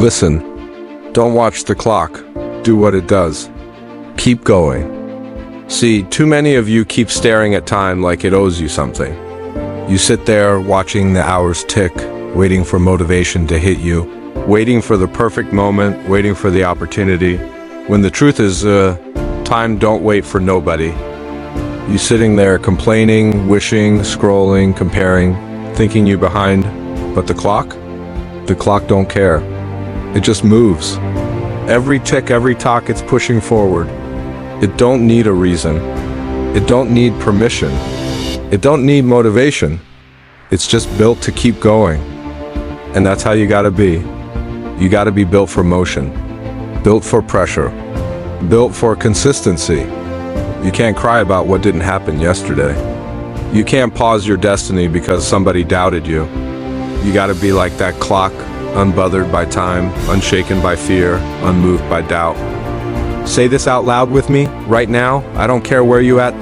Listen, don't watch the clock. Do what it does. Keep going. See, too many of you keep staring at time like it owes you something. You sit there watching the hours tick, waiting for motivation to hit you, waiting for the perfect moment, waiting for the opportunity, when the truth is, time don't wait for nobody. You sitting there complaining, wishing, scrolling, comparing, thinking you behind, but the clock don't care. It just moves. Every tick, every talk, it's pushing forward. It don't need a reason. It don't need permission. It don't need motivation. It's just built to keep going. And that's how you gotta be. You gotta be built for motion, built for pressure, built for consistency. You can't cry about what didn't happen yesterday. You can't pause your destiny because somebody doubted you. You gotta be like that clock, unbothered by time, unshaken by fear, unmoved by doubt. Say this out loud with me, right now. I don't care where you at.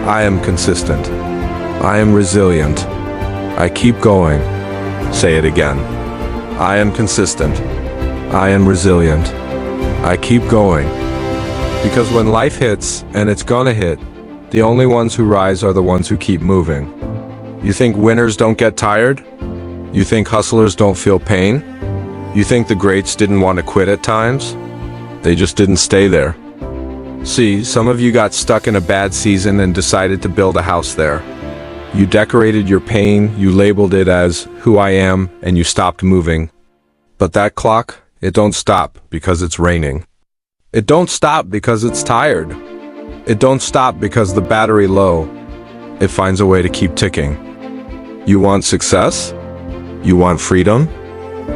I am consistent. I am resilient. I keep going. Say it again. I am consistent. I am resilient. I keep going. Because when life hits, and it's gonna hit, the only ones who rise are the ones who keep moving. You think winners don't get tired? You think hustlers don't feel pain? You think the greats didn't want to quit at times? They just didn't stay there. See, some of you got stuck in a bad season and decided to build a house there. You decorated your pain, you labeled it as who I am, and you stopped moving. But that clock, it don't stop because it's raining. It don't stop because it's tired. It don't stop because the battery low. It finds a way to keep ticking. You want success? You want freedom?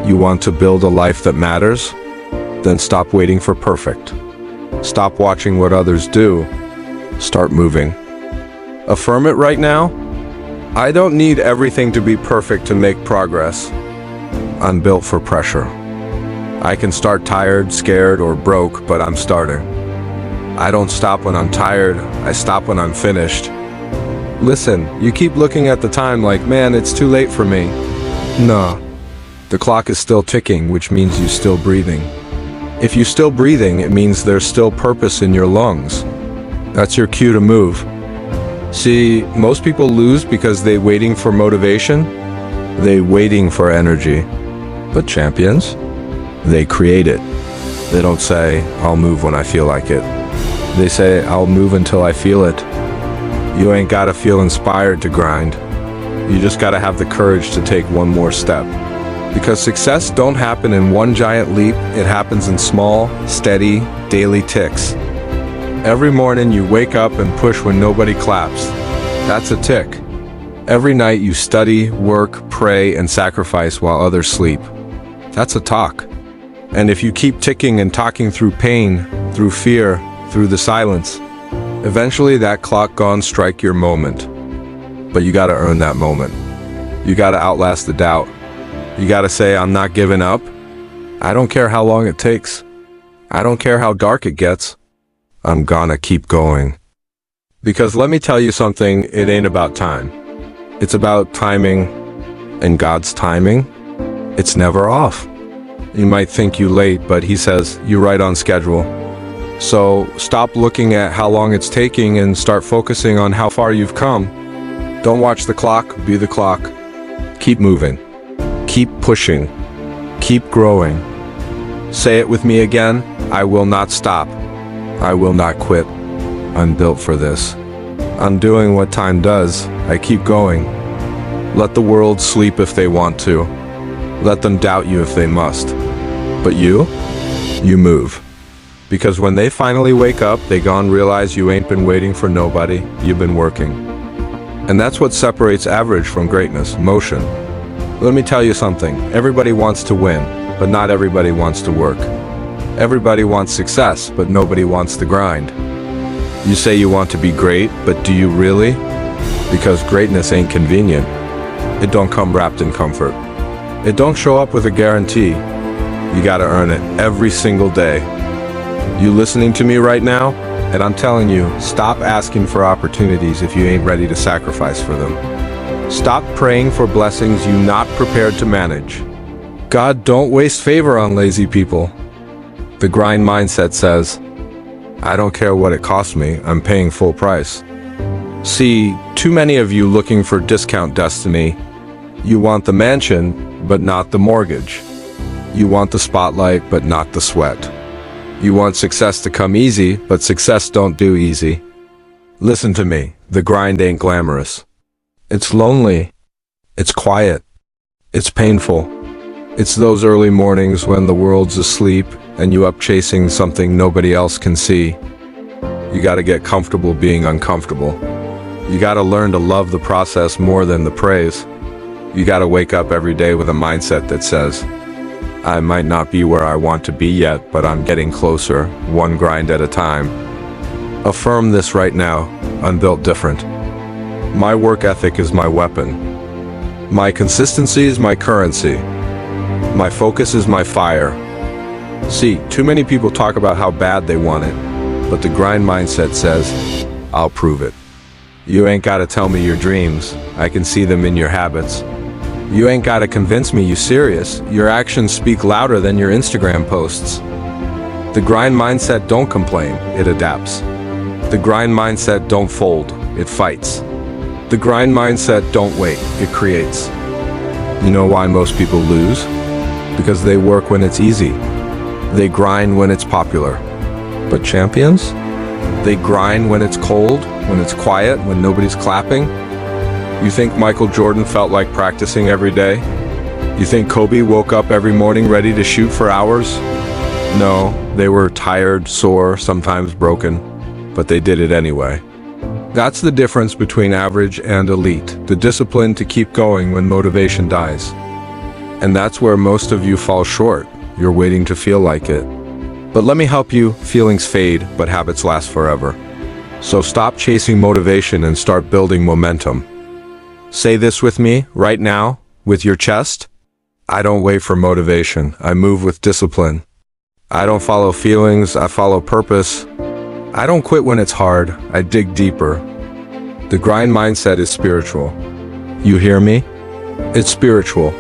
You want to build a life that matters? Then stop waiting for perfect. Stop watching what others do. Start moving. Affirm it right now. I don't need everything to be perfect to make progress. I'm built for pressure. I can start tired, scared, or broke, but I'm starting. I don't stop when I'm tired. I stop when I'm finished. Listen, you keep looking at the time like, man, it's too late for me. Nah. The clock is still ticking, which means you're still breathing. If you're still breathing, it means there's still purpose in your lungs. That's your cue to move. See, most people lose because they're waiting for motivation. They're waiting for energy. But champions, they create it. They don't say, I'll move when I feel like it. They say, I'll move until I feel it. You ain't gotta feel inspired to grind. You just gotta have the courage to take one more step. Because success don't happen in one giant leap, it happens in small, steady, daily ticks. Every morning you wake up and push when nobody claps. That's a tick. Every night you study, work, pray, and sacrifice while others sleep. That's a talk. And if you keep ticking and talking through pain, through fear, through the silence, eventually that clock gonna strike your moment. But you gotta earn that moment. You gotta outlast the doubt. You gotta say, I'm not giving up. I don't care how long it takes. I don't care how dark it gets. I'm gonna keep going. Because let me tell you something, it ain't about time. It's about timing, and God's timing, it's never off. You might think you're late, but He says you're right on schedule. So stop looking at how long it's taking and start focusing on how far you've come. Don't watch the clock, be the clock. Keep moving. Keep pushing. Keep growing. Say it with me again. I will not stop. I will not quit. I'm built for this. I'm doing what time does. I keep going. Let the world sleep if they want to. Let them doubt you if they must. But you move. Because when they finally wake up, they gon' realize you ain't been waiting for nobody. You've been working. And that's what separates average from greatness, motion. Let me tell you something. Everybody wants to win, but not everybody wants to work. Everybody wants success, but nobody wants the grind. You say you want to be great, but do you really? Because greatness ain't convenient. It don't come wrapped in comfort. It don't show up with a guarantee. You gotta earn it every single day. You listening to me right now? And I'm telling you, stop asking for opportunities if you ain't ready to sacrifice for them. Stop praying for blessings you're not prepared to manage. God don't waste favor on lazy people. The grind mindset says, I don't care what it costs me, I'm paying full price. See, too many of you looking for discount destiny. You want the mansion, but not the mortgage. You want the spotlight, but not the sweat. You want success to come easy, but success don't do easy. Listen to me, the grind ain't glamorous. It's lonely. It's quiet. It's painful. It's those early mornings when the world's asleep and you up chasing something nobody else can see. You gotta get comfortable being uncomfortable. You gotta learn to love the process more than the praise. You gotta wake up every day with a mindset that says, I might not be where I want to be yet, but I'm getting closer, one grind at a time. Affirm this right now, Unbuilt Different. My work ethic is my weapon. My consistency is my currency. My focus is my fire. See, too many people talk about how bad they want it, but the grind mindset says, I'll prove it. You ain't gotta tell me your dreams. I can see them in your habits. You ain't gotta convince me you serious. Your actions speak louder than your Instagram posts. The grind mindset don't complain, it adapts. The grind mindset don't fold, it fights. The grind mindset don't wait, it creates. You know why most people lose? Because they work when it's easy. They grind when it's popular. But champions? They grind when it's cold, when it's quiet, when nobody's clapping. You think Michael Jordan felt like practicing every day? You think Kobe woke up every morning ready to shoot for hours? No, they were tired, sore, sometimes broken, but they did it anyway. That's the difference between average and elite, the discipline to keep going when motivation dies. And that's where most of you fall short. You're waiting to feel like it. But let me help you, feelings fade, but habits last forever. So stop chasing motivation and start building momentum. Say this with me, right now, with your chest. I don't wait for motivation, I move with discipline. I don't follow feelings, I follow purpose. I don't quit when it's hard, I dig deeper. The grind mindset is spiritual. You hear me? It's spiritual.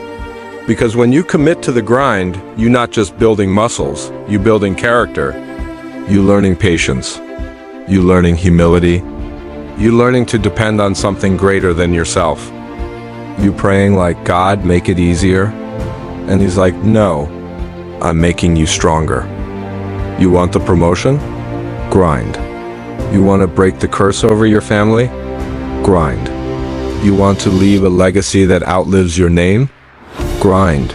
Because when you commit to the grind, you're not just building muscles, you're building character. You're learning patience. You're learning humility. You're learning to depend on something greater than yourself. You praying like, God, make it easier? And he's like, no, I'm making you stronger. You want the promotion? Grind. You want to break the curse over your family? Grind. You want to leave a legacy that outlives your name? Grind.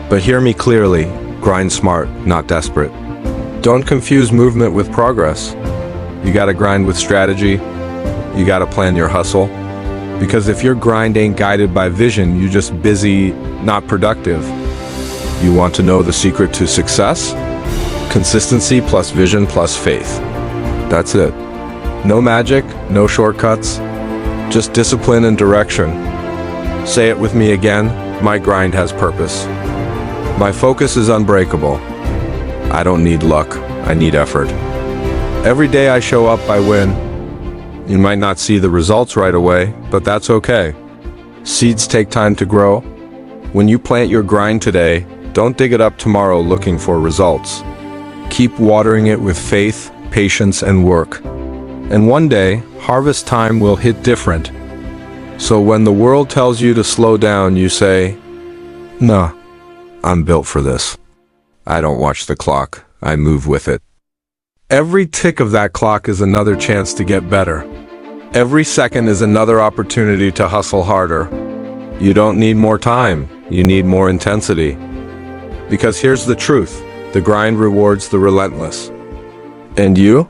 But hear me clearly, grind smart, not desperate. Don't confuse movement with progress. You gotta grind with strategy. You gotta plan your hustle. Because if your grind ain't guided by vision, you're just busy, not productive. You want to know the secret to success? Consistency plus vision plus faith. That's it. No magic, no shortcuts, just discipline and direction. Say it with me again, my grind has purpose. My focus is unbreakable. I don't need luck, I need effort. Every day I show up, I win. You might not see the results right away, but that's okay. Seeds take time to grow. When you plant your grind today, don't dig it up tomorrow looking for results. Keep watering it with faith, patience, and work. And one day, harvest time will hit different. So when the world tells you to slow down, you say, nah, I'm built for this. I don't watch the clock, I move with it. Every tick of that clock is another chance to get better. Every second is another opportunity to hustle harder. You don't need more time, you need more intensity. Because here's the truth, the grind rewards the relentless. And you?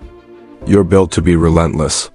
You're built to be relentless.